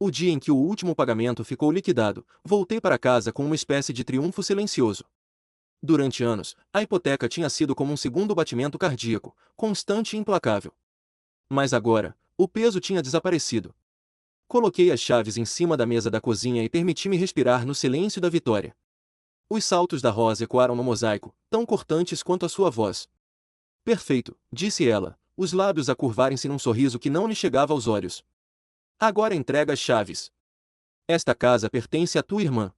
O dia em que o último pagamento ficou liquidado, voltei para casa com uma espécie de triunfo silencioso. Durante anos, a hipoteca tinha sido como um segundo batimento cardíaco, constante e implacável. Mas agora, o peso tinha desaparecido. Coloquei as chaves em cima da mesa da cozinha e permiti-me respirar no silêncio da vitória. Os saltos da Rosa ecoaram no mosaico, tão cortantes quanto a sua voz. Perfeito, disse ela, os lábios a curvarem-se num sorriso que não lhe chegava aos olhos. Agora entrega as chaves. Esta casa pertence à tua irmã.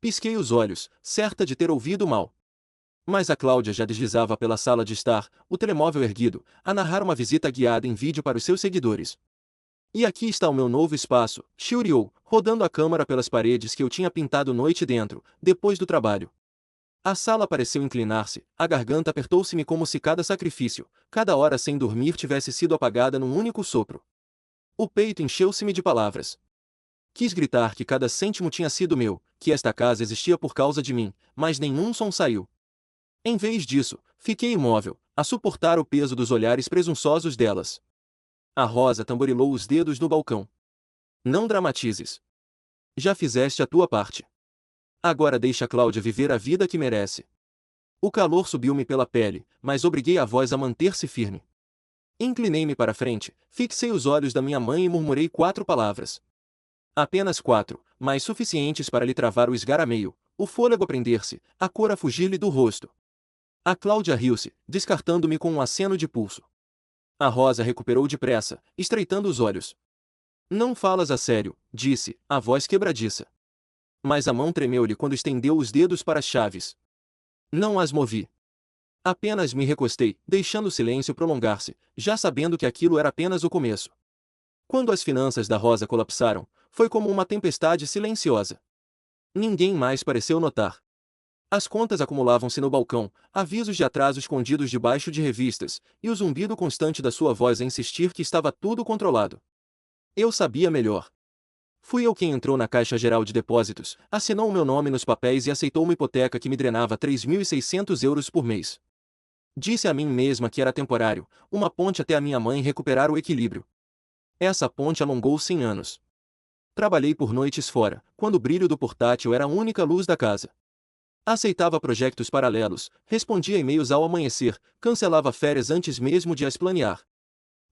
Pisquei os olhos, certa de ter ouvido mal. Mas a Cláudia já deslizava pela sala de estar, o telemóvel erguido, a narrar uma visita guiada em vídeo para os seus seguidores. E aqui está o meu novo espaço, churiou, rodando a câmara pelas paredes que eu tinha pintado noite dentro, depois do trabalho. A sala pareceu inclinar-se, a garganta apertou-se-me como se cada sacrifício, cada hora sem dormir tivesse sido apagada num único sopro. O peito encheu-se-me de palavras. Quis gritar que cada cêntimo tinha sido meu, que esta casa existia por causa de mim, mas nenhum som saiu. Em vez disso, fiquei imóvel, a suportar o peso dos olhares presunçosos delas. A Rosa tamborilou os dedos no balcão. Não dramatizes. Já fizeste a tua parte. Agora deixa a Cláudia viver a vida que merece. O calor subiu-me pela pele, mas obriguei a voz a manter-se firme. Inclinei-me para frente, fixei os olhos da minha mãe e murmurei 4 palavras. Apenas 4, mas suficientes para lhe travar o esgarameio, o fôlego a prender-se, a cor a fugir-lhe do rosto. A Cláudia riu-se, descartando-me com um aceno de pulso. A Rosa recuperou depressa, estreitando os olhos. Não falas a sério, disse, a voz quebradiça. Mas a mão tremeu-lhe quando estendeu os dedos para as chaves. Não as movi. Apenas me recostei, deixando o silêncio prolongar-se, já sabendo que aquilo era apenas o começo. Quando as finanças da Rosa colapsaram, foi como uma tempestade silenciosa. Ninguém mais pareceu notar. As contas acumulavam-se no balcão, avisos de atraso escondidos debaixo de revistas, e o zumbido constante da sua voz a insistir que estava tudo controlado. Eu sabia melhor. Fui eu quem entrou na Caixa Geral de Depósitos, assinou o meu nome nos papéis e aceitou uma hipoteca que me drenava 3.600 euros por mês. Disse a mim mesma que era temporário, uma ponte até a minha mãe recuperar o equilíbrio. Essa ponte alongou-se em anos. Trabalhei por noites fora, quando o brilho do portátil era a única luz da casa. Aceitava projetos paralelos, respondia e-mails ao amanhecer, cancelava férias antes mesmo de as planear.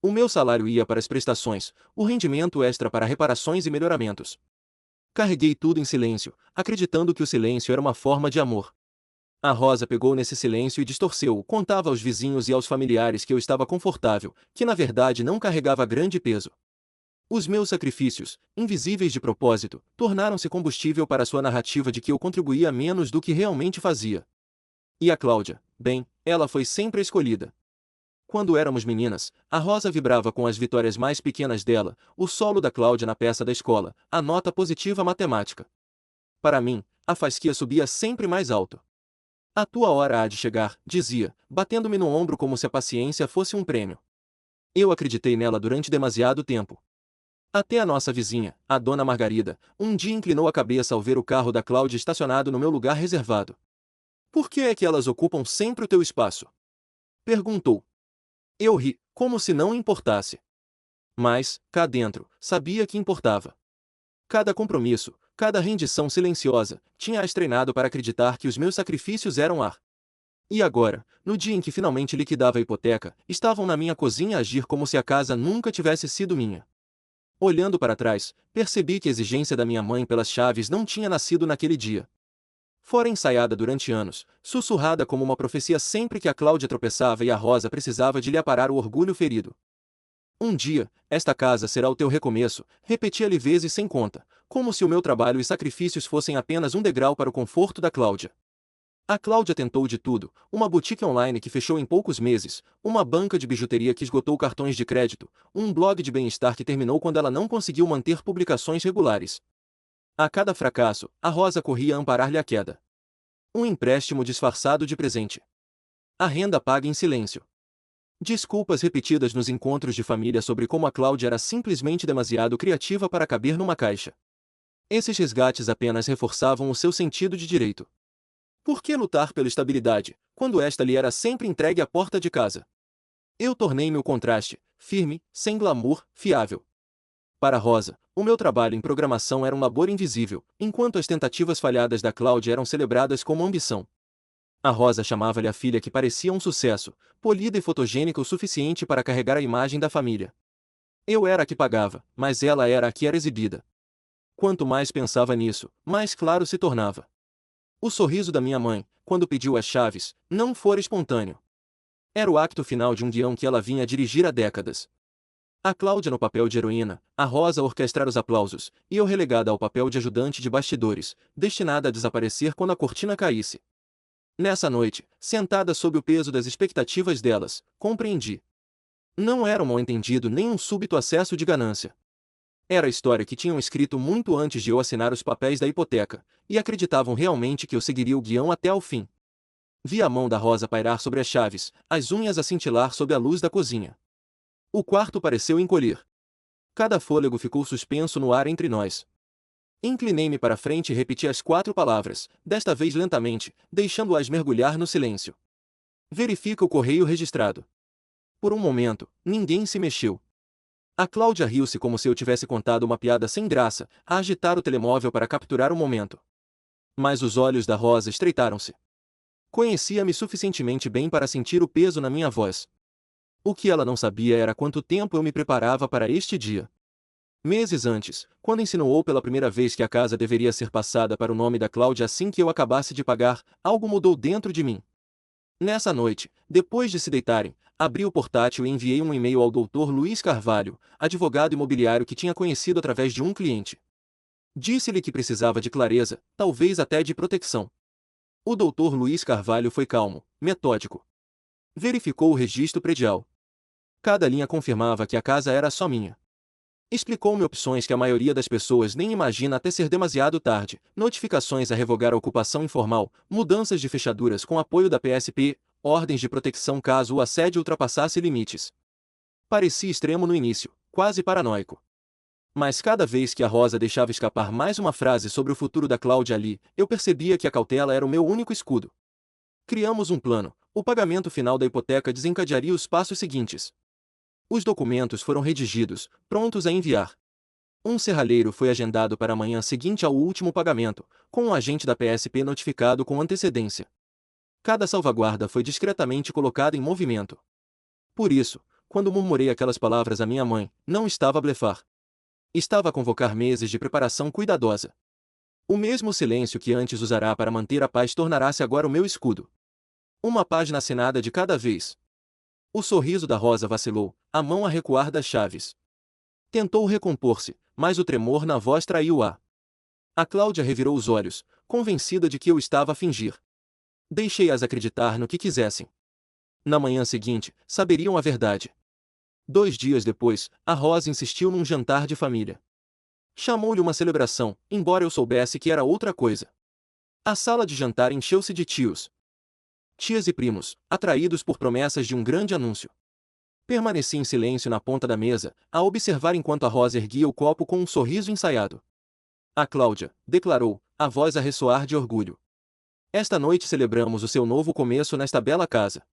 O meu salário ia para as prestações, o rendimento extra para reparações e melhoramentos. Carreguei tudo em silêncio, acreditando que o silêncio era uma forma de amor. A Rosa pegou nesse silêncio e distorceu-o, contava aos vizinhos e aos familiares que eu estava confortável, que na verdade não carregava grande peso. Os meus sacrifícios, invisíveis de propósito, tornaram-se combustível para sua narrativa de que eu contribuía menos do que realmente fazia. E a Cláudia, bem, ela foi sempre a escolhida. Quando éramos meninas, a Rosa vibrava com as vitórias mais pequenas dela, o solo da Cláudia na peça da escola, a nota positiva matemática. Para mim, a fasquia subia sempre mais alto. A tua hora há de chegar, dizia, batendo-me no ombro como se a paciência fosse um prêmio. Eu acreditei nela durante demasiado tempo. Até a nossa vizinha, a dona Margarida, um dia inclinou a cabeça ao ver o carro da Cláudia estacionado no meu lugar reservado. Por que é que elas ocupam sempre o teu espaço? Perguntou. Eu ri, como se não importasse. Mas, cá dentro, sabia que importava. Cada compromisso, cada rendição silenciosa, tinha-as treinado para acreditar que os meus sacrifícios eram ar. E agora, no dia em que finalmente liquidava a hipoteca, estavam na minha cozinha a agir como se a casa nunca tivesse sido minha. Olhando para trás, percebi que a exigência da minha mãe pelas chaves não tinha nascido naquele dia. Fora ensaiada durante anos, sussurrada como uma profecia sempre que a Cláudia tropeçava e a Rosa precisava de lhe aparar o orgulho ferido. Um dia, esta casa será o teu recomeço, repetia-lhe vezes sem conta, como se o meu trabalho e sacrifícios fossem apenas um degrau para o conforto da Cláudia. A Cláudia tentou de tudo, uma boutique online que fechou em poucos meses, uma banca de bijuteria que esgotou cartões de crédito, um blog de bem-estar que terminou quando ela não conseguiu manter publicações regulares. A cada fracasso, a Rosa corria a amparar-lhe a queda. Um empréstimo disfarçado de presente. A renda paga em silêncio. Desculpas repetidas nos encontros de família sobre como a Cláudia era simplesmente demasiado criativa para caber numa caixa. Esses resgates apenas reforçavam o seu sentido de direito. Por que lutar pela estabilidade, quando esta lhe era sempre entregue à porta de casa? Eu tornei-me o contraste, firme, sem glamour, fiável. Para Rosa, o meu trabalho em programação era um labor invisível, enquanto as tentativas falhadas da Cláudia eram celebradas como ambição. A Rosa chamava-lhe a filha que parecia um sucesso, polida e fotogênica o suficiente para carregar a imagem da família. Eu era a que pagava, mas ela era a que era exibida. Quanto mais pensava nisso, mais claro se tornava. O sorriso da minha mãe, quando pediu as chaves, não fora espontâneo. Era o acto final de um guião que ela vinha a dirigir há décadas. A Cláudia no papel de heroína, a Rosa a orquestrar os aplausos, e eu relegada ao papel de ajudante de bastidores, destinada a desaparecer quando a cortina caísse. Nessa noite, sentada sob o peso das expectativas delas, compreendi. Não era um mal-entendido nem um súbito acesso de ganância. Era a história que tinham escrito muito antes de eu assinar os papéis da hipoteca, e acreditavam realmente que eu seguiria o guião até ao fim. Vi a mão da Rosa pairar sobre as chaves, as unhas a cintilar sob a luz da cozinha. O quarto pareceu encolher. Cada fôlego ficou suspenso no ar entre nós. Inclinei-me para frente e repeti as 4 palavras, desta vez lentamente, deixando-as mergulhar no silêncio. Verifica o correio registrado. Por um momento, ninguém se mexeu. A Cláudia riu-se como se eu tivesse contado uma piada sem graça, a agitar o telemóvel para capturar o momento. Mas os olhos da Rosa estreitaram-se. Conhecia-me suficientemente bem para sentir o peso na minha voz. O que ela não sabia era quanto tempo eu me preparava para este dia. Meses antes, quando insinuou pela primeira vez que a casa deveria ser passada para o nome da Cláudia assim que eu acabasse de pagar, algo mudou dentro de mim. Nessa noite, depois de se deitarem, abri o portátil e enviei um e-mail ao Dr. Luiz Carvalho, advogado imobiliário que tinha conhecido através de um cliente. Disse-lhe que precisava de clareza, talvez até de proteção. O Dr. Luiz Carvalho foi calmo, metódico. Verificou o registro predial. Cada linha confirmava que a casa era só minha. Explicou-me opções que a maioria das pessoas nem imagina até ser demasiado tarde: notificações a revogar a ocupação informal, mudanças de fechaduras com apoio da PSP, ordens de proteção caso o assédio ultrapassasse limites. Parecia extremo no início, quase paranoico. Mas cada vez que a Rosa deixava escapar mais uma frase sobre o futuro da Cláudia ali, eu percebia que a cautela era o meu único escudo. Criamos um plano. O pagamento final da hipoteca desencadearia os passos seguintes. Os documentos foram redigidos, prontos a enviar. Um serralheiro foi agendado para a manhã seguinte ao último pagamento, com um agente da PSP notificado com antecedência. Cada salvaguarda foi discretamente colocada em movimento. Por isso, quando murmurei aquelas palavras à minha mãe, não estava a blefar. Estava a convocar meses de preparação cuidadosa. O mesmo silêncio que antes usará para manter a paz tornará-se agora o meu escudo. Uma página assinada de cada vez. O sorriso da Rosa vacilou, a mão a recuar das chaves. Tentou recompor-se, mas o tremor na voz traiu-a. A Cláudia revirou os olhos, convencida de que eu estava a fingir. Deixei-as acreditar no que quisessem. Na manhã seguinte, saberiam a verdade. 2 dias depois, a Rosa insistiu num jantar de família. Chamou-lhe uma celebração, embora eu soubesse que era outra coisa. A sala de jantar encheu-se de tios, tias e primos, atraídos por promessas de um grande anúncio. Permaneci em silêncio na ponta da mesa, a observar enquanto a Rosa erguia o copo com um sorriso ensaiado. A Cláudia, declarou, a voz a ressoar de orgulho. Esta noite celebramos o seu novo começo nesta bela casa.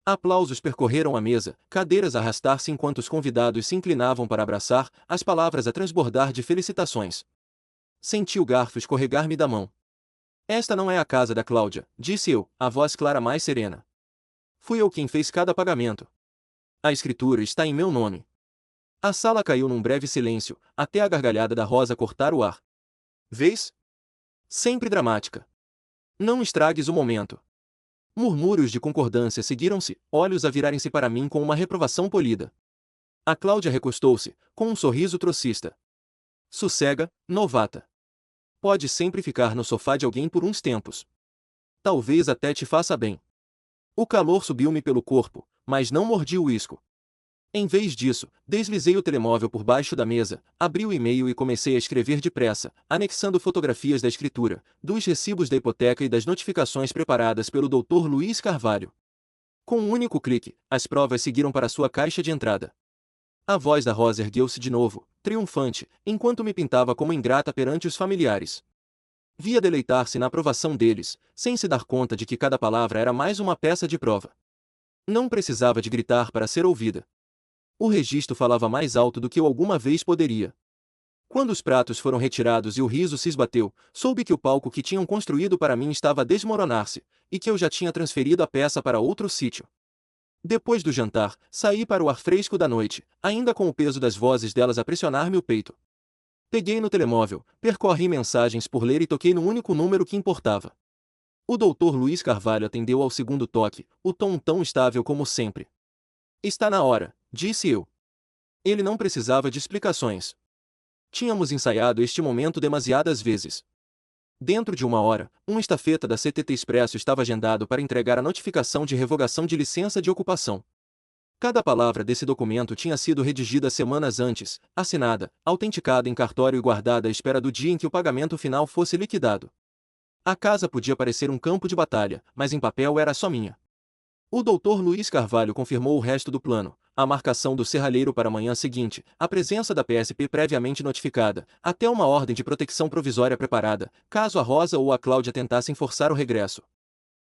Aplausos percorreram a mesa, cadeiras a arrastar-se enquanto os convidados se inclinavam para abraçar, as palavras a transbordar de felicitações. Senti o garfo escorregar-me da mão. Esta não é a casa da Cláudia, disse eu, a voz clara mais serena. Fui eu quem fez cada pagamento. A escritura está em meu nome. A sala caiu num breve silêncio, até a gargalhada da Rosa cortar o ar. Vês? Sempre dramática. Não estragues o momento. Murmúrios de concordância seguiram-se, olhos a virarem-se para mim com uma reprovação polida. A Cláudia recostou-se, com um sorriso trocista. Sossega, novata. Pode sempre ficar no sofá de alguém por uns tempos. Talvez até te faça bem. O calor subiu-me pelo corpo, mas não mordi o uísco. Em vez disso, deslizei o telemóvel por baixo da mesa, abri o e-mail e comecei a escrever depressa, anexando fotografias da escritura, dos recibos da hipoteca e das notificações preparadas pelo Dr. Luiz Carvalho. Com um único clique, as provas seguiram para sua caixa de entrada. A voz da Rosa ergueu-se de novo, triunfante, enquanto me pintava como ingrata perante os familiares. Via deleitar-se na aprovação deles, sem se dar conta de que cada palavra era mais uma peça de prova. Não precisava de gritar para ser ouvida. O registro falava mais alto do que eu alguma vez poderia. Quando os pratos foram retirados e o riso se esbateu, soube que o palco que tinham construído para mim estava a desmoronar-se, e que eu já tinha transferido a peça para outro sítio. Depois do jantar, saí para o ar fresco da noite, ainda com o peso das vozes delas a pressionar-me o peito. Peguei no telemóvel, percorri mensagens por ler e toquei no único número que importava. O Dr. Luiz Carvalho atendeu ao segundo toque, o tom tão estável como sempre. Está na hora, disse eu. Ele não precisava de explicações. Tínhamos ensaiado este momento demasiadas vezes. Dentro de 1 hora, um estafeta da CTT Expresso estava agendado para entregar a notificação de revogação de licença de ocupação. Cada palavra desse documento tinha sido redigida semanas antes, assinada, autenticada em cartório e guardada à espera do dia em que o pagamento final fosse liquidado. A casa podia parecer um campo de batalha, mas em papel era só minha. O Dr. Luiz Carvalho confirmou o resto do plano, a marcação do serralheiro para a manhã seguinte, a presença da PSP previamente notificada, até uma ordem de proteção provisória preparada, caso a Rosa ou a Cláudia tentassem forçar o regresso.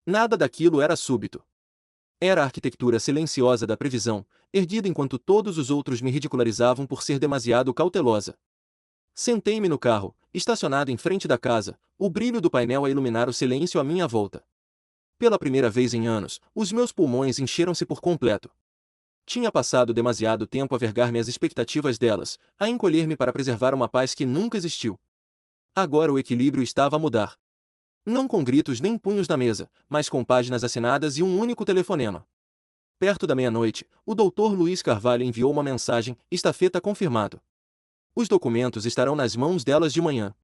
Nada daquilo era súbito. Era a arquitetura silenciosa da previsão, erguida enquanto todos os outros me ridicularizavam por ser demasiado cautelosa. Sentei-me no carro, estacionado em frente da casa, o brilho do painel a iluminar o silêncio à minha volta. Pela primeira vez em anos, os meus pulmões encheram-se por completo. Tinha passado demasiado tempo a vergar-me as expectativas delas, a encolher-me para preservar uma paz que nunca existiu. Agora o equilíbrio estava a mudar. Não com gritos nem punhos na mesa, mas com páginas assinadas e um único telefonema. Perto da meia-noite, o Dr. Luiz Carvalho enviou uma mensagem, estafeta confirmado. Os documentos estarão nas mãos delas de manhã.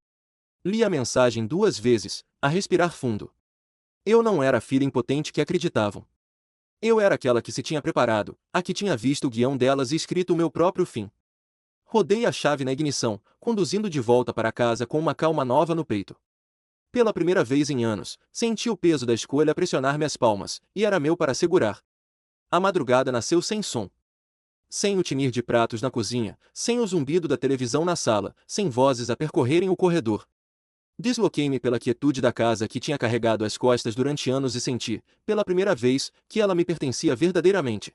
Li a mensagem 2 vezes, a respirar fundo. Eu não era a filha impotente que acreditavam. Eu era aquela que se tinha preparado, a que tinha visto o guião delas e escrito o meu próprio fim. Rodei a chave na ignição, conduzindo de volta para casa com uma calma nova no peito. Pela primeira vez em anos, senti o peso da escolha pressionar-me as palmas, e era meu para segurar. A madrugada nasceu sem som. Sem o tinir de pratos na cozinha, sem o zumbido da televisão na sala, sem vozes a percorrerem o corredor. Desloquei-me pela quietude da casa que tinha carregado as costas durante anos e senti, pela primeira vez, que ela me pertencia verdadeiramente.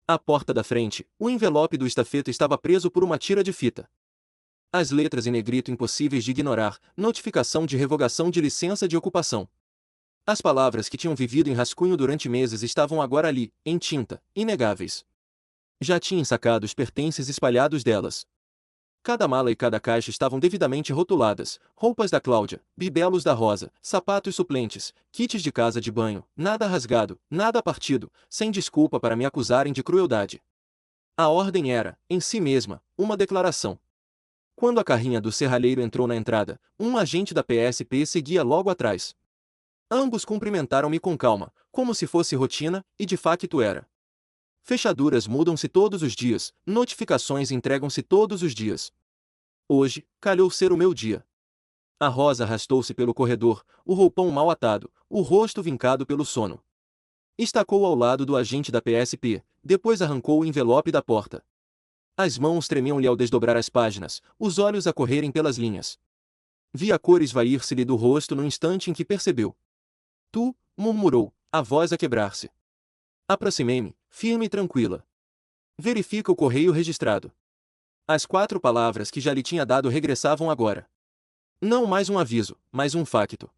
À porta da frente, o envelope do estafeta estava preso por uma tira de fita. As letras em negrito impossíveis de ignorar, notificação de revogação de licença de ocupação. As palavras que tinham vivido em rascunho durante meses estavam agora ali, em tinta, inegáveis. Já tinha sacado os pertences espalhados delas. Cada mala e cada caixa estavam devidamente rotuladas, roupas da Cláudia, bibelos da Rosa, sapatos suplentes, kits de casa de banho, nada rasgado, nada partido, sem desculpa para me acusarem de crueldade. A ordem era, em si mesma, uma declaração. Quando a carrinha do serralheiro entrou na entrada, um agente da PSP seguia logo atrás. Ambos cumprimentaram-me com calma, como se fosse rotina, e de facto era. Fechaduras mudam-se todos os dias, notificações entregam-se todos os dias. Hoje, calhou ser o meu dia. A Rosa arrastou-se pelo corredor, o roupão mal atado, o rosto vincado pelo sono. Estacou ao lado do agente da PSP, depois arrancou o envelope da porta. As mãos tremiam-lhe ao desdobrar as páginas, os olhos a correrem pelas linhas. Vi a cor esvair-se-lhe do rosto no instante em que percebeu. Tu, murmurou, a voz a quebrar-se. Aproximei-me, firme e tranquila. Verifica o correio registrado. As 4 palavras que já lhe tinha dado regressavam agora. Não mais um aviso, mas um facto.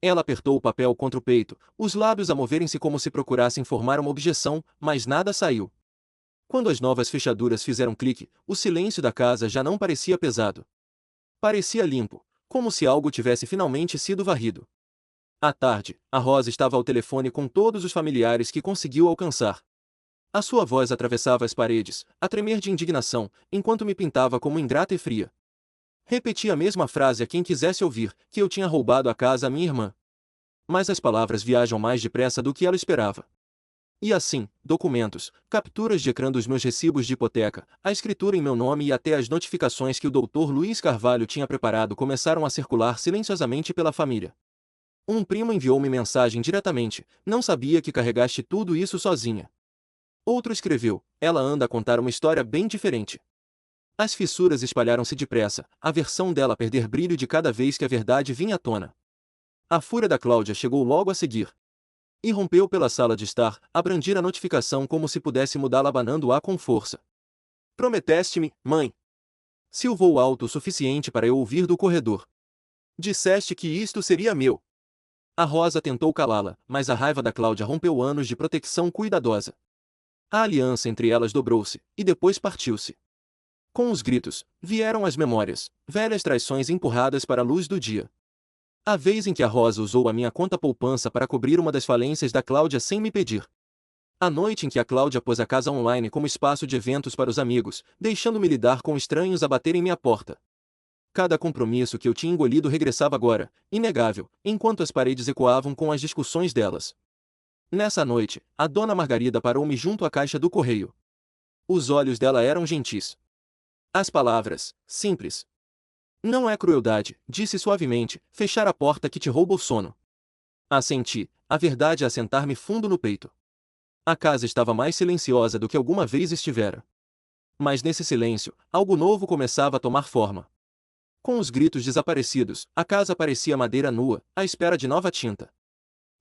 Ela apertou o papel contra o peito, os lábios a moverem-se como se procurassem formar uma objeção, mas nada saiu. Quando as novas fechaduras fizeram clique, o silêncio da casa já não parecia pesado. Parecia limpo, como se algo tivesse finalmente sido varrido. À tarde, a Rosa estava ao telefone com todos os familiares que conseguiu alcançar. A sua voz atravessava as paredes, a tremer de indignação, enquanto me pintava como ingrata e fria. Repetia a mesma frase a quem quisesse ouvir, que eu tinha roubado a casa à minha irmã. Mas as palavras viajam mais depressa do que ela esperava. E assim, documentos, capturas de ecrã dos meus recibos de hipoteca, a escritura em meu nome e até as notificações que o Dr. Luiz Carvalho tinha preparado começaram a circular silenciosamente pela família. Um primo enviou-me mensagem diretamente, não sabia que carregaste tudo isso sozinha. Outro escreveu, ela anda a contar uma história bem diferente. As fissuras espalharam-se depressa, a versão dela perder brilho de cada vez que a verdade vinha à tona. A fúria da Cláudia chegou logo a seguir. Irrompeu pela sala de estar, a brandir a notificação como se pudesse mudá-la abanando-a com força. Prometeste-me, mãe. Silvou alto o suficiente para eu ouvir do corredor. Disseste que isto seria meu. A Rosa tentou calá-la, mas a raiva da Cláudia rompeu anos de proteção cuidadosa. A aliança entre elas dobrou-se, e depois partiu-se. Com os gritos, vieram as memórias, velhas traições empurradas para a luz do dia. A vez em que a Rosa usou a minha conta poupança para cobrir uma das falências da Cláudia sem me pedir. A noite em que a Cláudia pôs a casa online como espaço de eventos para os amigos, deixando-me lidar com estranhos a baterem minha porta. Cada compromisso que eu tinha engolido regressava agora, inegável, enquanto as paredes ecoavam com as discussões delas. Nessa noite, a dona Margarida parou-me junto à caixa do correio. Os olhos dela eram gentis. As palavras, simples. Não é crueldade, disse suavemente, fechar a porta que te rouba o sono. Assenti, a verdade a sentar-me fundo no peito. A casa estava mais silenciosa do que alguma vez estivera. Mas nesse silêncio, algo novo começava a tomar forma. Com os gritos desaparecidos, a casa parecia madeira nua, à espera de nova tinta.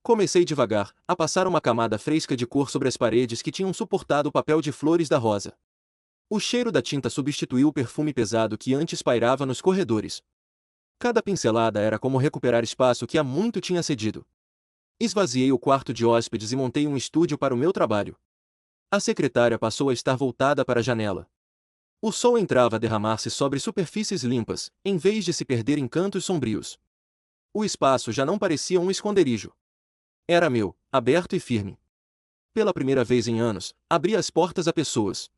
Comecei devagar, a passar uma camada fresca de cor sobre as paredes que tinham suportado o papel de flores da Rosa. O cheiro da tinta substituiu o perfume pesado que antes pairava nos corredores. Cada pincelada era como recuperar espaço que há muito tinha cedido. Esvaziei o quarto de hóspedes e montei um estúdio para o meu trabalho. A secretária passou a estar voltada para a janela. O sol entrava a derramar-se sobre superfícies limpas, em vez de se perder em cantos sombrios. O espaço já não parecia um esconderijo. Era meu, aberto e firme. Pela primeira vez em anos, abri as portas a pessoas.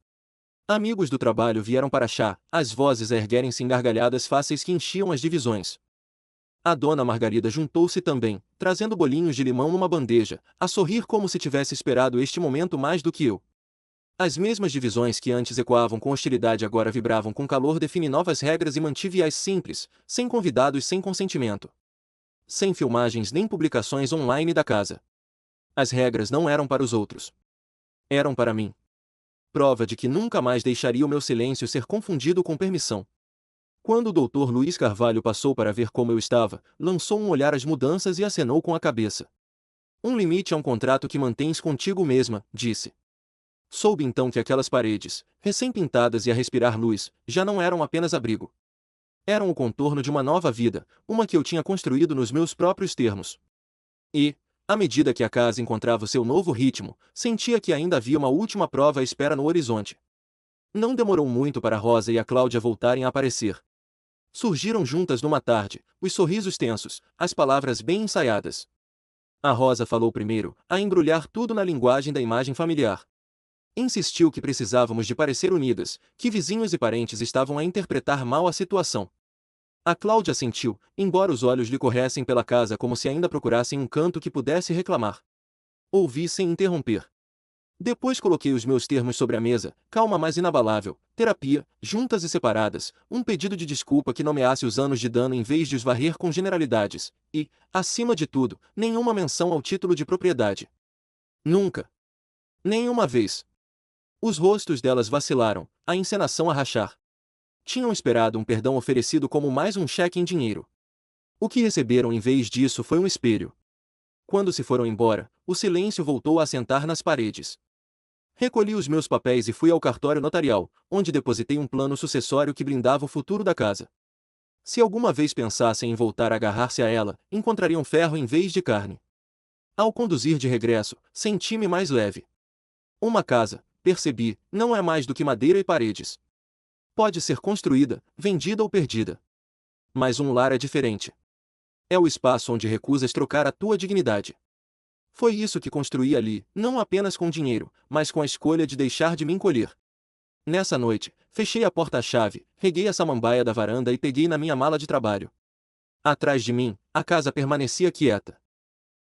Amigos do trabalho vieram para chá, as vozes a erguerem-se em gargalhadas fáceis que enchiam as divisões. A dona Margarida juntou-se também, trazendo bolinhos de limão numa bandeja, a sorrir como se tivesse esperado este momento mais do que eu. As mesmas divisões que antes ecoavam com hostilidade agora vibravam com calor. Defini novas regras e mantive-as simples, sem convidados, sem consentimento. Sem filmagens nem publicações online da casa. As regras não eram para os outros. Eram para mim. Prova de que nunca mais deixaria o meu silêncio ser confundido com permissão. Quando o Dr. Luiz Carvalho passou para ver como eu estava, lançou um olhar às mudanças e acenou com a cabeça. Um limite é um contrato que mantens contigo mesma, disse. Soube então que aquelas paredes, recém-pintadas e a respirar luz, já não eram apenas abrigo. Eram o contorno de uma nova vida, uma que eu tinha construído nos meus próprios termos. E, à medida que a casa encontrava o seu novo ritmo, sentia que ainda havia uma última prova à espera no horizonte. Não demorou muito para Rosa e a Cláudia voltarem a aparecer. Surgiram juntas numa tarde, os sorrisos tensos, as palavras bem ensaiadas. A Rosa falou primeiro, a embrulhar tudo na linguagem da imagem familiar. Insistiu que precisávamos de parecer unidas, que vizinhos e parentes estavam a interpretar mal a situação. A Cláudia sentiu, embora os olhos lhe corressem pela casa como se ainda procurassem um canto que pudesse reclamar. Ouvi sem interromper. Depois coloquei os meus termos sobre a mesa, calma mas inabalável, terapia, juntas e separadas, um pedido de desculpa que nomeasse os anos de dano em vez de os varrer com generalidades, e, acima de tudo, nenhuma menção ao título de propriedade. Nunca. Nenhuma vez. Os rostos delas vacilaram, a encenação a rachar. Tinham esperado um perdão oferecido como mais um cheque em dinheiro. O que receberam em vez disso foi um espelho. Quando se foram embora, o silêncio voltou a assentar nas paredes. Recolhi os meus papéis e fui ao cartório notarial, onde depositei um plano sucessório que brindava o futuro da casa. Se alguma vez pensassem em voltar a agarrar-se a ela, encontrariam ferro em vez de carne. Ao conduzir de regresso, senti-me mais leve. Uma casa, percebi, não é mais do que madeira e paredes. Pode ser construída, vendida ou perdida. Mas um lar é diferente. É o espaço onde recusas trocar a tua dignidade. Foi isso que construí ali, não apenas com dinheiro, mas com a escolha de deixar de me encolher. Nessa noite, fechei a porta-chave, reguei a samambaia da varanda e peguei na minha mala de trabalho. Atrás de mim, a casa permanecia quieta.